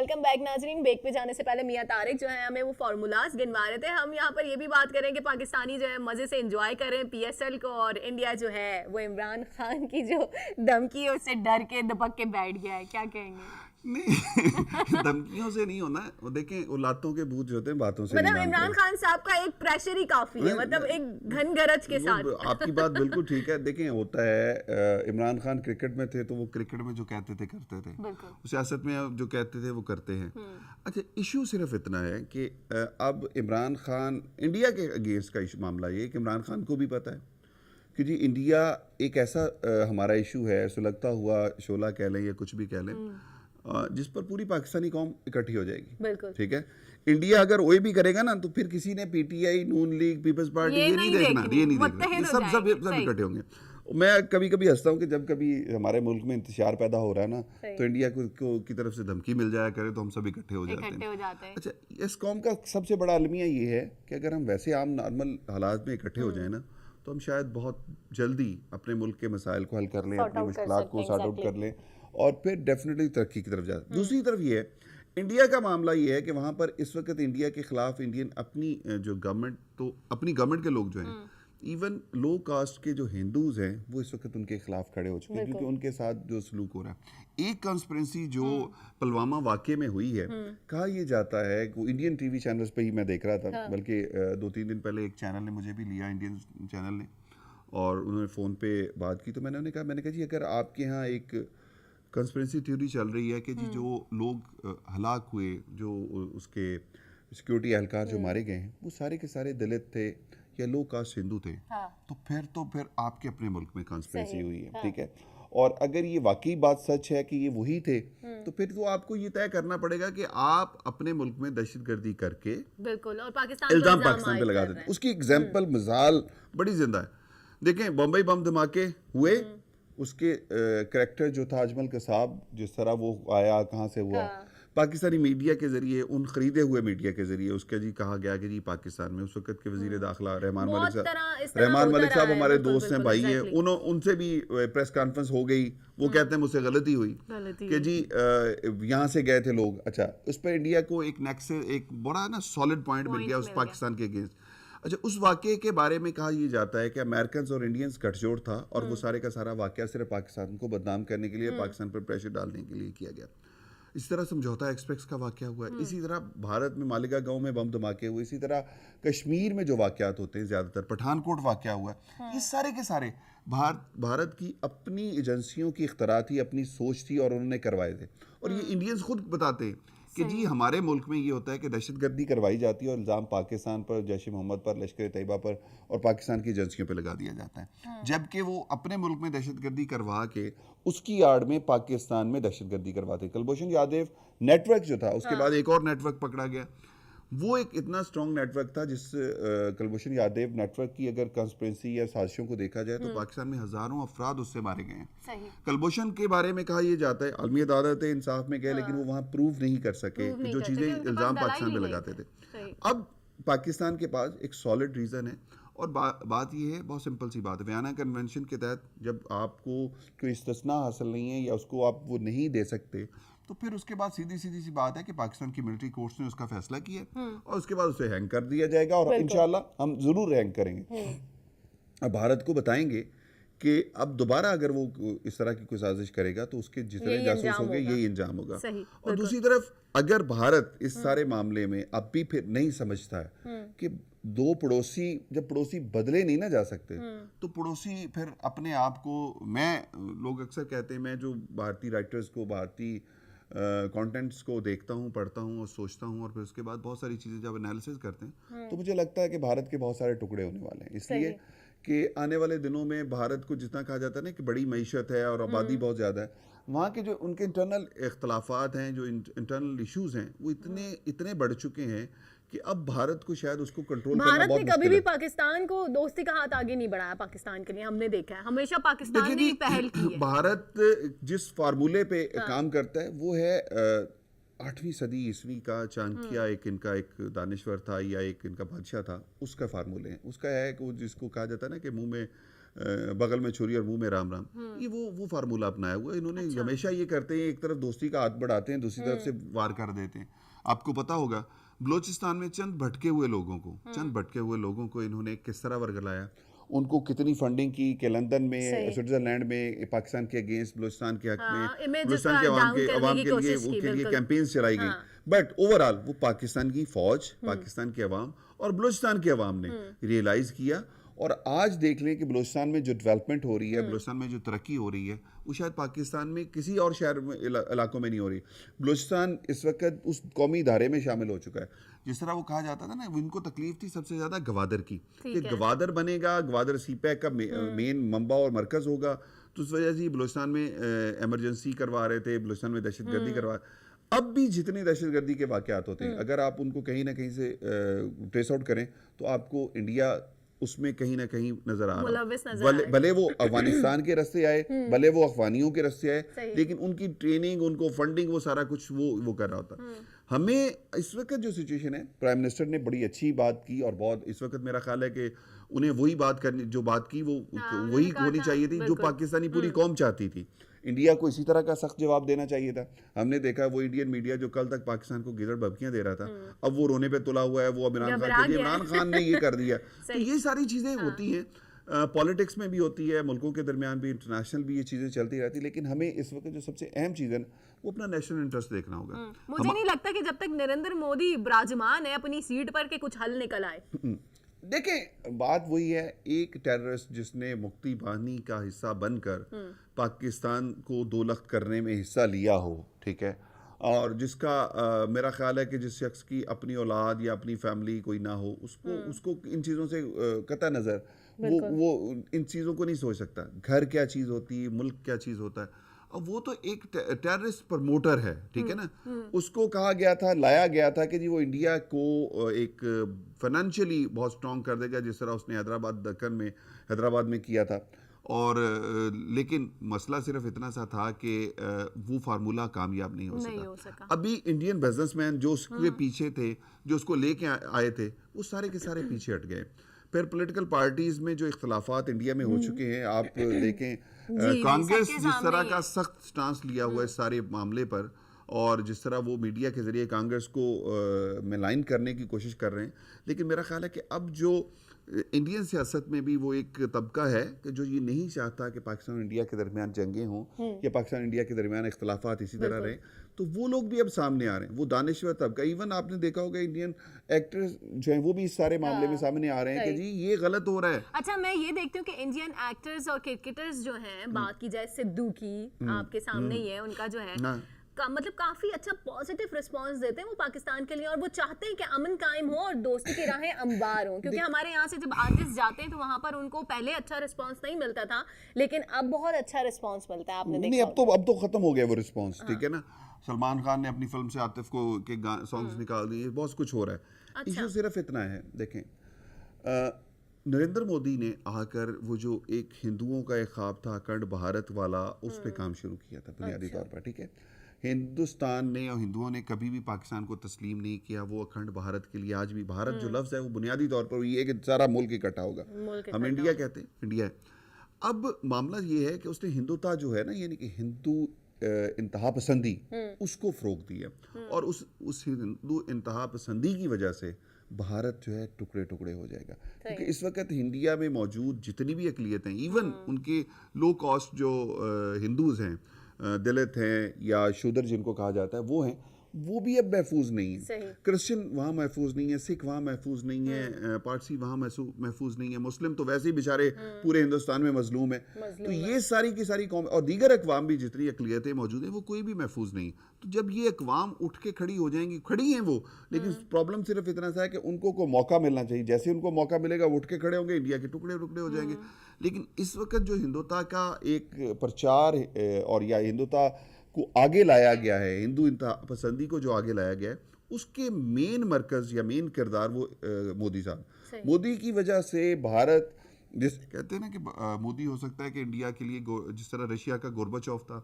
Welcome back नाजरीन। Break पे जाने से पहले मियां तारिक जो है हमें वो फार्मूलाज गिनवा रहे थे। हम यहाँ पर ये भी बात करें कि पाकिस्तानी जो है मजे से एंजॉय कर रहे हैं पीएसएल को, और इंडिया जो है वो इमरान खान की जो धमकी है उससे डर के दबक के बैठ गया है। क्या कहेंगे? नहीं धमकियों से नहीं होना। वो देखें, वो लातों के भूत जो होते हैं बातों से मतलब नहीं इमरान मानते। खान साहब का एक प्रेशर ही काफी है, मतलब एक घन गरज के साथ। आपकी बात बिल्कुल ठीक है। देखें, होता है इमरान खान क्रिकेट में थे तो वो क्रिकेट में जो कहते थे करते थे, सियासत में जो कहते थे वो करते हैं। अच्छा, इशू सिर्फ इतना है कि अब इमरान खान इंडिया के अगेंस्ट का मामला ये कि इमरान खान को भी पता है कि जी इंडिया एक ऐसा हमारा इशू है, सुलगता हुआ शोला कह लें या कुछ भी कह लें, जिस पर पूरी पाकिस्तानी कौम इकट्ठी हो जाएगी। ठीक है, इंडिया अगर वही भी करेगा ना तो फिर किसी ने पीटीआई, नून लीग, पीपल्स पार्टी ये नहीं देखना, ये नहीं देखना, ये सब इकट्ठे होंगे। मैं कभी कभी हंसता हूँ कि जब कभी हमारे मुल्क में इंतशार पैदा हो रहा है ना तो इंडिया को की तरफ से धमकी मिल जाया करे तो हम सब इकट्ठे हो जाते हैं। अच्छा, इस कौम का सबसे बड़ा अलमिया ये है कि अगर हम वैसे आम नॉर्मल हालात में इकट्ठे हो जाए ना तो हम शायद बहुत जल्दी अपने मुल्क के मसाइल को हल कर लें, अपनी मुश्किलात को सॉर्ट आउट कर लें और फिर डेफिनेटली तरक्की की तरफ जाए। दूसरी तरफ ये है, इंडिया का मामला ये है कि वहाँ पर इस वक्त इंडिया के खिलाफ इंडियन अपनी जो गवर्नमेंट, तो अपनी गवर्नमेंट के लोग जो हैं, इवन लो कास्ट के जो हिंदूज हैं वो इस वक्त उनके खिलाफ खड़े हो चुके हैं क्योंकि उनके साथ जो सलूक हो रहा है। एक कंस्पिरेंसी जो पुलवामा वाक़े में हुई है, कहा यह जाता है कि इंडियन टीवी चैनल्स पे ही मैं देख रहा था, बल्कि 2-3 दिन पहले एक चैनल ने मुझे भी लिया, इंडियन चैनल ने, और उन्होंने फ़ोन पे बात की तो मैंने कहा जी अगर आपके यहाँ एक कंस्पिरेसी थ्योरी चल रही है कि जी जो लोग हलाक हुए, जो उसके सिक्योरिटी एहलकार जो मारे गए हैं वो सारे के सारे दलित थे या लो कास्ट हिंदू थे, तो फिर आपके अपने मुल्क में कंस्पिरेसी हुई है। ठीक है, और अगर ये वाकई बात सच है कि ये वही थे तो फिर तो आपको ये तय करना पड़ेगा कि आप अपने मुल्क में दहशतगर्दी करके बिल्कुल और पाकिस्तान इल्जाम पाकिस्तान पे लगा देते हैं। उसकी एग्जाम्पल मिसाल बड़ी जिंदा है। देखें, बम्बई बम धमाके हुए, उसके करैक्टर जो था अजमल कसाब, जिस तरह वो आया, कहाँ से हुआ, पाकिस्तानी मीडिया के जरिए, उन खरीदे हुए मीडिया के जरिए उसका जी कहा गया कि जी पाकिस्तान में उस वक्त के वजीर दाखिला रहमान मलिक साहब हमारे दोस्त हैं, भाई हैं, उनसे भी प्रेस कॉन्फ्रेंस हो गई, वो कहते हैं मुझसे गलती हुई कि जी यहाँ से गए थे लोग। अच्छा, उस पर इंडिया को एक बड़ा ना सॉलिड पॉइंट मिल गया उस पाकिस्तान के अगेंस्ट। अच्छा, उस वाक़े के बारे में कहा यह जाता है कि अमेरिकन और इंडियंस गठजोड़ था और वो सारे का सारा वाक़या सिर्फ पाकिस्तान को बदनाम करने के लिए, पाकिस्तान पर प्रेशर डालने के लिए किया गया। इसी तरह समझौता एक्सप्रेस का वाक़या हुआ है, इसी तरह भारत में मालिका गांव में बम धमाके हुए, इसी तरह कश्मीर में जो वाक़यात होते हैं ज़्यादातर, पठानकोट वाक़या हुआ है, ये सारे के सारे भारत की अपनी एजेंसियों की इख्तरा थी, अपनी सोच थी और उन्होंने करवाए थे। और ये इंडियंस खुद बताते हैं कि जी हमारे मुल्क में ये होता है कि दहशतगर्दी करवाई जाती है और इल्ज़ाम पाकिस्तान पर, जैश ए मोहम्मद पर, लश्कर तैयबा पर और पाकिस्तान की एजेंसियों पर लगा दिया जाता है, जबकि वो अपने मुल्क में दहशतगर्दी करवा के उसकी आड़ में पाकिस्तान में दहशतगर्दी करवाते। कुलभूषण यादव नेटवर्क जो था, उसके बाद एक और नेटवर्क पकड़ा गया, वो एक इतना स्ट्रॉन्ग नेटवर्क था जिस कुलभूषण यादव नेटवर्क की अगर कंस्पिरेसी या साजिशों को देखा जाए तो पाकिस्तान में हजारों अफराद उससे मारे गए हैं। कुलभूषण के बारे में कहा यह जाता है, अलमी अदालत इंसाफ में गए लेकिन वो वहां प्रूव नहीं कर सके जो चीजें इल्जाम पाकिस्तान पे लगाते थे। अब पाकिस्तान के पास एक सॉलिड रीजन है और बात यह है, बहुत सिंपल सी बात है, वियना कन्वेंशन के तहत जब आपको कोई इस्तिस्ना हासिल नहीं है या उसको आप वो नहीं दे सकते तो फिर उसके बाद सीधी सी बात है कि पाकिस्तान की मिलिट्री कोर्ट्स ने उसका फैसला किया और उसके बाद उसे हैंग कर दिया जाएगा और इंशाल्लाह हम जरूर हैंग करेंगे। अब भारत को बताएंगे कि अब दोबारा अगर वो इस तरह की कोई साजिश करेगा तो उसके जितने जासूस होंगे यही इंजाम होगा। और दूसरी तरफ अगर भारत इस सारे मामले में अब भी फिर नहीं समझता है कि दो पड़ोसी, जब पड़ोसी बदले नहीं ना जा सकते तो पड़ोसी फिर अपने आप को, लोग अक्सर कहते हैं, मैं जो भारतीय राइटर्स को, भारतीय कंटेंट्स को देखता हूँ, पढ़ता हूँ और सोचता हूँ और फिर उसके बाद बहुत सारी चीज़ें जब एनालिसिस करते हैं तो मुझे लगता है कि भारत के बहुत सारे टुकड़े होने वाले हैं, इसलिए कि आने वाले दिनों में भारत को जितना कहा जाता है ना कि बड़ी मईशत है और आबादी बहुत ज़्यादा है, वहाँ के जो उनके इंटरनल इख्तलाफात हैं, जो इंटरनल इशूज़ हैं, वो इतने बढ़ चुके हैं कि अब भारत को शायद उसको कंट्रोल करना बहुत मुश्किल है। भारत ने कभी भी पाकिस्तान को दोस्ती का हाथ आगे नहीं बढ़ाया पाकिस्तान के लिए, हमने देखा है हमेशा पाकिस्तान ने पहल की है। भारत जिस फार्मूले पे काम करता है वो है 8वीं सदी ईस्वी का चाणक्य, एक दानिश्वर था या एक इनका बादशाह था, उसका फार्मूले है। उसका है कि जिसको कहा जाता है ना कि मुंह में बगल में छुरी और मुंह में राम राम, ये वो फार्मूला अपनाया हुआ है इन्होंने। हमेशा ये करते हैं, एक तरफ दोस्ती का हाथ बढ़ाते हैं, दूसरी तरफ से वार कर देते हैं। आपको पता होगा बलोचिस्तान में चंद भटके हुए लोगों को इन्होंने किस तरह वर्गलाया, उनको कितनी फंडिंग की कि लंदन में, स्विट्जरलैंड में पाकिस्तान के अगेंस्ट, बलूचिस्तान के हक में, बलूचिस्तान के अवाम के लिए कैंपेन्स चलाई गई। बट ओवरऑल वो पाकिस्तान की फौज, पाकिस्तान के अवाम और बलूचिस्तान के अवाम ने रियलाइज किया। और आज देख लें कि बलूचिस्तान में जो डेवलपमेंट हो रही है, बलूचिस्तान में जो तरक्की हो रही है, वो शायद पाकिस्तान में किसी और शहर में इलाकों में नहीं हो रही। बलूचिस्तान इस वक्त उस कौमी धारे में शामिल हो चुका है। जिस तरह वो कहा जाता था ना, उनको तकलीफ थी सबसे ज़्यादा गवादर की, कि गवादर बनेगा, गवादर सीपैक का मेन मंबा और मरकज़ होगा। तो उस वजह से बलूचिस्तान में इमरजेंसी करवा रहे थे, बलूचिस्तान में दहशतगर्दी करवा। अब भी जितनी दहशतगर्दी के वाक़यात होते हैं, अगर आप उनको कहीं ना कहीं से ट्रेस आउट करें तो आपको इंडिया उसमें कहीं ना कहीं नजर आ रहा है। भले वो अफगानिस्तान के रास्ते आए, भले वो अफगानियों के रास्ते आए, लेकिन उनकी ट्रेनिंग, उनको फंडिंग, वो सारा कुछ वो कर रहा होता। हमें इस वक्त जो सिचुएशन है, प्राइम मिनिस्टर ने बड़ी अच्छी बात की और बहुत, इस वक्त मेरा ख्याल है कि उन्हें वही बात करनी, जो बात की वो वही होनी चाहिए थी जो पाकिस्तानी पूरी कौम चाहती थी। इंडिया को इसी तरह का सख्त जवाब देना चाहिए था। हमने देखा वो इंडियन मीडिया जो कल तक पाकिस्तान को गिदड़ बबकियां दे रहा था, अब वो रोने पे तुला हुआ है, वो इमरान खान के लिए, इमरान खान ने ये कर दिया। तो ये सारी चीज़ें होती हैं, पॉलिटिक्स में भी होती है, मुल्कों के दरमियान भी, इंटरनेशनल भी ये चीज़ें चलती रहती है। लेकिन हमें इस वक्त जो सबसे अहम चीज़ है वो अपना नेशनल इंटरेस्ट देखना होगा। मुझे नहीं लगता कि जब तक नरेंद्र मोदी विराजमान है अपनी सीट पर के कुछ हल निकल आए। देखें, बात वही है, एक टेररिस्ट जिसने मुक्ति बाहिनी का हिस्सा बनकर पाकिस्तान को दो लख्त करने में हिस्सा लिया हो, ठीक है, और जिसका मेरा ख्याल है कि जिस शख्स की अपनी औलाद या अपनी फैमिली कोई ना हो, उसको इन चीज़ों से कतई नज़र वो इन चीज़ों को नहीं सोच सकता। घर क्या चीज़ होती है, मुल्क क्या चीज़ होता है। अब वो तो एक टेररिस्ट प्रमोटर है, ठीक है ना। उसको कहा गया था, लाया गया था कि जी वो इंडिया को एक फाइनेंशियली बहुत स्ट्रॉन्ग कर देगा, जिस तरह उसने हैदराबाद में किया था। और लेकिन मसला सिर्फ इतना सा था कि वो फार्मूला कामयाब नहीं हो सका। अभी इंडियन बिजनेसमैन जो उसके पीछे थे, जो उसको लेके आए थे, वो सारे के सारे पीछे हट गए। फिर पॉलिटिकल पार्टीज में जो इख्तलाफात इंडिया में हो चुके हैं, आप देखें कांग्रेस जिस तरह का सख्त स्टांस लिया हुआ है इस सारे मामले पर, और जिस तरह वो मीडिया के जरिए कांग्रेस को मिलाइन करने की कोशिश कर रहे हैं। लेकिन मेरा ख्याल है कि अब जो इंडियन सियासत में भी वो एक तबका है कि जो ये नहीं चाहता कि पाकिस्तान और इंडिया के दरमियान जंगें हों या पाकिस्तान इंडिया के दरमियान इख्तलाफात इसी तरह रहे, तो वो लोग भी अब सामने आ रहे हैं। वो दानिश्वर तबका, इवन आपने देखा होगा इंडियन एक्टर्स जो हैं वो भी इस सारे मामले में सामने आ रहे हैं कि जी ये गलत हो रहा है। अच्छा, मैं ये देखती हूँ कि इंडियन एक्टर्स और क्रिकेटर्स जो हैं, बात की जाए सिद्धू की, आपके सामने ही है, उनका जो है मतलब काफी अच्छा पॉजिटिव रिस्पांस देते हैं वो पाकिस्तान के लिए, और वो चाहते हैं कि अमन कायम हो और दोस्ती की राहें अंबार हो। क्योंकि हमारे यहाँ से जब आर्टिस्ट जाते हैं तो वहां पर उनको पहले अच्छा रिस्पांस नहीं मिलता था, लेकिन अब बहुत अच्छा रिस्पांस मिलता है। आपने देखा अब तो खत्म हो गया वो रिस्पांस, ठीक है ना। सलमान खान ने अपनी फिल्म से आतिफ को के सॉन्ग्स निकाल दिए, बहुत कुछ हो रहा है। इशू सिर्फ इतना है, देखें नरेंद्र मोदी ने आकर वो जो एक हिंदुओं का एक ख्वाब था अखंड भारत वाला, उस पर काम शुरू किया था बुनियादी तौर पर, ठीक है। हिंदुस्तान ने और हिंदुओं ने कभी भी पाकिस्तान को तस्लीम नहीं किया। वो अखंड भारत के लिए आज भी, भारत जो लफ्ज़ है वो बुनियादी तौर पर ये है कि सारा मुल्क इकट्ठा होगा, हम इंडिया कहते हैं, इंडिया है। अब मामला ये है कि उसने हिंदुता जो है ना, यानी कि हिंदू इंतहा पसंदी, उसको फ़रोग़ दिया, और उस हिंदू इंतहा पसंदी की वजह से भारत जो है टुकड़े टुकड़े हो जाएगा। क्योंकि इस वक्त इंडिया में मौजूद जितनी भी अक़लियतें, इवन उनके लो कॉस्ट जो हिंदूज़ हैं, दलित हैं या शूद्र जिनको कहा जाता है, वो हैं, वो भी अब महफूज नहीं है। क्रिश्चियन वहाँ महफूज नहीं है, सिख वहाँ महफूज नहीं है, पारसी वहाँ महफूज नहीं है, मुस्लिम तो वैसे ही बेचारे पूरे हिंदुस्तान में मजलूम है। तो ये सारी की सारी कौम और दीगर अकवाम भी जितनी अक़लियतें मौजूद हैं, वो कोई भी महफूज नहीं। तो जब ये अकवाम उठ के खड़ी हो जाएंगी, खड़ी हैं वो, लेकिन प्रॉब्लम सिर्फ इतना सा है कि उनको को मौका मिलना चाहिए। जैसे उनको मौका मिलेगा वो उठ के खड़े होंगे, इंडिया के टुकड़े टुकड़े हो जाएंगे। लेकिन इस वक्त जो हिंदुता का एक प्रचार और या हिंदुता को आगे लाया गया है, हिंदू इंतहा पसंदी को जो आगे लाया गया है, उसके मेन मरकज़ या मेन किरदार वो मोदी साहब। मोदी की वजह से भारत, जिस कहते हैं ना कि मोदी हो सकता है कि इंडिया के लिए जिस तरह रशिया का गोर्बाचोव था,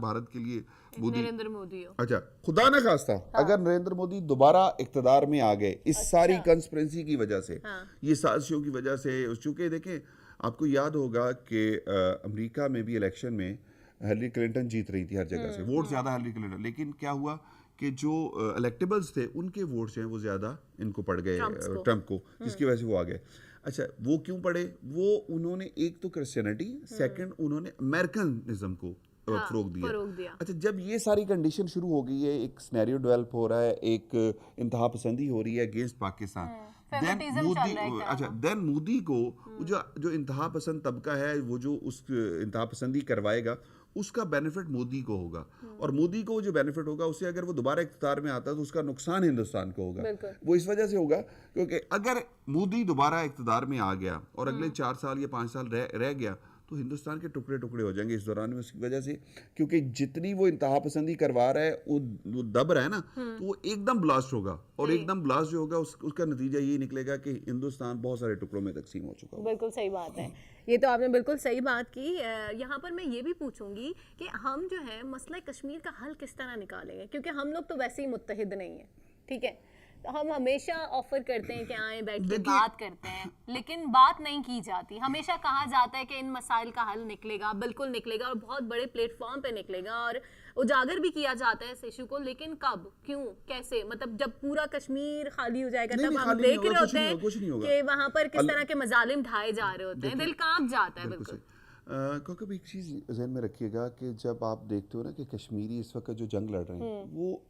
भारत के लिए मोदी, नरेंद्र मोदी हो। अच्छा, खुदा न खास्ता अगर नरेंद्र मोदी दोबारा इक़्तिदार में आ गए इस सारी कंस्पिरेंसी की वजह से, ये साजिशों की वजह से, चूंकि देखें आपको याद होगा कि अमेरिका में भी इलेक्शन में हिलरी क्लिंटन जीत रही थी हर जगह से, वोट ज़्यादा हिलरी क्लिंटन, लेकिन क्या हुआ कि जो इलेक्टेबल्स थे उनके वोट्स हैं वो ज़्यादा इनको पड़ गए ट्रम्प को, जिसकी वजह से वो आ गए। अच्छा, वो क्यों पड़े? वो उन्होंने एक तो क्रिश्चियनिटी, सेकंड उन्होंने अमेरिकनिज्म को फरोग दिया। अच्छा, जब ये सारी कंडीशन शुरू हो गई है, एक सिनेरियो डेवलप हो रहा है, एक इंतहा पसंदी हो रही है अगेंस्ट पाकिस्तान, देन मोदी को जो इंतहा पसंद तबका है, वो जो उस इंतहा पसंदी करवाएगा, उसका बेनिफिट मोदी को होगा, और मोदी को जो बेनिफिट होगा उससे अगर वो दोबारा इख्तियार में आता है तो उसका नुकसान हिंदुस्तान को होगा। वो इस वजह से होगा क्योंकि अगर मोदी दोबारा इख्तियार में आ गया और अगले 4 साल या 5 साल रह गया तो हिंदुस्तान के टुकड़े टुकड़े हो जाएंगे इस दौरान में, उसकी वजह से, क्योंकि जितनी वो इंतहा पसंदी करवा रहा है, वो दब रहा है ना, तो वो एकदम ब्लास्ट होगा, और एकदम ब्लास्ट जो होगा उसका नतीजा ये निकलेगा कि हिंदुस्तान बहुत सारे टुकड़ों में तकसीम हो चुका है। बिल्कुल सही बात है, ये तो आपने बिल्कुल सही बात की। यहाँ पर मैं ये भी पूछूंगी कि हम जो है मसला कश्मीर का हल किस तरह निकालेंगे, क्योंकि हम लोग तो वैसे ही मुत्तहिद नहीं है, ठीक है, तो हम हमेशा ऑफर करते हैं कि आए बैठ के बात करते हैं, लेकिन बात नहीं की जाती। हमेशा कहा जाता है कि इन मसाइल का हल निकलेगा, बिल्कुल निकलेगा, और बहुत बड़े प्लेटफॉर्म पे निकलेगा, और उजागर भी किया जाता है इस इशू को, लेकिन कब, क्यों, कैसे, मतलब जब पूरा कश्मीर खाली हो जाएगा तब हम देख रहे होते हैं कि वहां पर किस तरह के मजालिम ढाए जा रहे होते हैं, दिल कांप जाता है। बिल्कुल, क्योंकि एक चीज़ ज़हन में रखिएगा कि जब आप देखते हो ना कि कश्मीरी इस वक्त जो जंग लड़ रहे हैं वो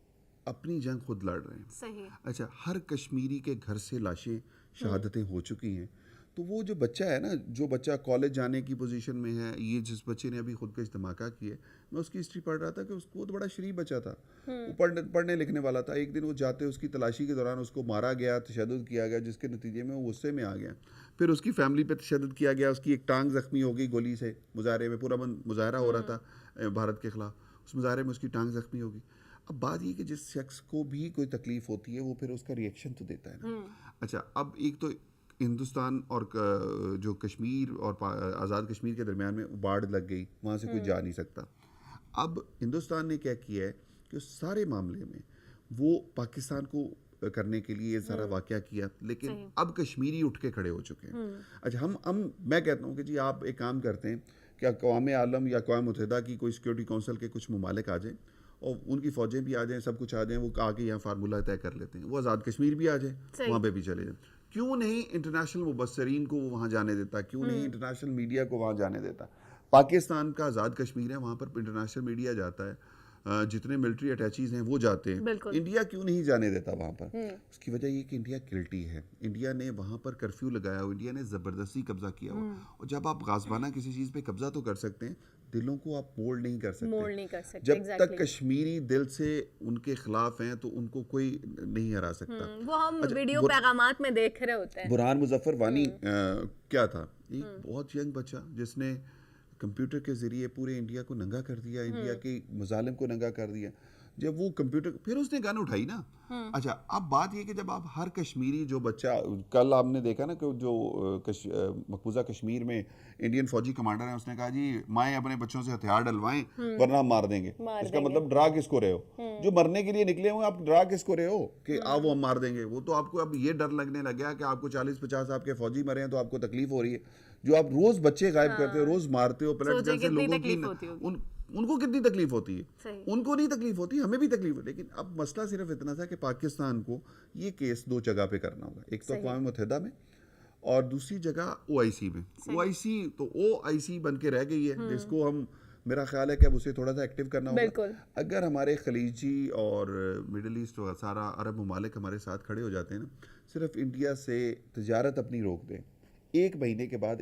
अपनी जंग खुद लड़ रहे हैं। सही। अच्छा, हर कश्मीरी के घर से लाशें, शहादतें हो चुकी हैं, तो वो जो बच्चा है ना, जो बच्चा कॉलेज जाने की पोजीशन में है, ये जिस बच्चे ने अभी खुद का धमाका किया, मैं उसकी हिस्ट्री पढ़ रहा था कि उसको तो बड़ा शरीफ बच्चा था, वो पढ़ने लिखने वाला था। एक दिन वो जाते उसकी तलाशी के दौरान उसको मारा गया, तशद्दुद किया गया, जिसके नतीजे में वो गुस्से में आ गया। फिर उसकी फैमिली पे तशद्दुद किया गया, उसकी एक टांग जख्मी हो गई गोली से, मुजाहरे में, पूरा मुजाहरा हो रहा था भारत के खिलाफ, उस मुजाहरे में उसकी टांग जख्मी हो गई। अब बात ये कि जिस शख्स को भी कोई तकलीफ होती है वो फिर उसका रिएक्शन तो देता है ना। अच्छा, अब एक तो हिंदुस्तान और जो कश्मीर और आज़ाद कश्मीर के दरमियान में बाढ़ लग गई, वहाँ से कोई जा नहीं सकता। अब हिंदुस्तान ने क्या किया है कि उस सारे मामले में वो पाकिस्तान को करने के लिए ये सारा वाक़या किया, लेकिन अब कश्मीरी उठ के खड़े हो चुके हैं। अच्छा, मैं कहता हूँ कि जी आप एक काम करते हैं कि अक़वाम आलम या अक़वाम मुत्तहिदा की कोई सिक्योरिटी काउंसिल के कुछ ममालिक आ जाएँ और उनकी फ़ौजें भी आ जाएं, सब कुछ आ जाएं, वो आके यहाँ फार्मूला तय कर लेते हैं, वो आज़ाद कश्मीर भी आ जाए, वहाँ पे भी चले जाए। क्यों नहीं इंटरनेशनल मुबस्सरीन को वहाँ जाने देता, क्यों नहीं इंटरनेशनल मीडिया को वहाँ जाने देता? पाकिस्तान का आज़ाद कश्मीर है, वहाँ पर इंटरनेशनल मीडिया जाता है, जितने मिलिट्री अटैचीज़ हैं वो जाते हैं, इंडिया क्यों नहीं जाने देता वहाँ पर? उसकी वजह ये कि इंडिया गिल्टी है, इंडिया ने वहाँ पर कर्फ्यू लगाया हो, इंडिया ने ज़बरदस्ती कब्जा किया हो, और जब आप गाज़बाना किसी चीज़ पे कब्जा तो कर सकते हैं, दिलों को आप मोल्ड नहीं कर सकते। जब तक कश्मीरी दिल से उनके खिलाफ हैं तो उनको कोई नहीं हरा सकता। वो हम वीडियो पैगामात में देख रहे होते हैं। बुरहान मुजफ्फर वानी क्या था, एक बहुत यंग बच्चा जिसने कंप्यूटर के ज़रिए पूरे इंडिया को नंगा कर दिया, इंडिया के मजालिम को नंगा कर दिया। जब वो कंप्यूटर, फिर उसने गन उठाई ना। अच्छा, अब बात ये कि जब आप हर कश्मीरी जो बच्चा, कल आपने देखा ना कि जो मकबूजा कश्मीर में इंडियन फौजी कमांडर है, उसने कहा जी माएँ अपने बच्चों से हथियार डलवाएं वरना हम मार देंगे। इसका मतलब डरा किसको रहे हो? जो मरने के लिए निकले हो आप डरा किसको रहे हो कि वो हम मार देंगे? वो तो आपको अब ये डर लगने लग गया कि आपको 40-50 आपके फौजी मरे हैं तो आपको तकलीफ हो रही है। जो आप रोज बच्चे गायब करते हो, रोज मारते हो, पलट जैसे लोगों की, उनको कितनी तकलीफ होती है? उनको नहीं तकलीफ होती, हमें भी तकलीफ है। लेकिन अब मसला सिर्फ इतना था कि पाकिस्तान को ये केस 2 जगह पे करना होगा, एक तो अक़वाम मुत्तहिदा में और दूसरी जगह OIC में। OIC तो OIC बन के रह गई है, जिसको हम, मेरा ख्याल है कि अब उसे थोड़ा सा एक्टिव करना होगा। अगर हमारे खलीजी और मिडल ईस्ट और सारा अरब ममालिक हमारे साथ खड़े हो जाते हैं ना, सिर्फ इंडिया से तजारत अपनी रोक दें, 1 महीने के बाद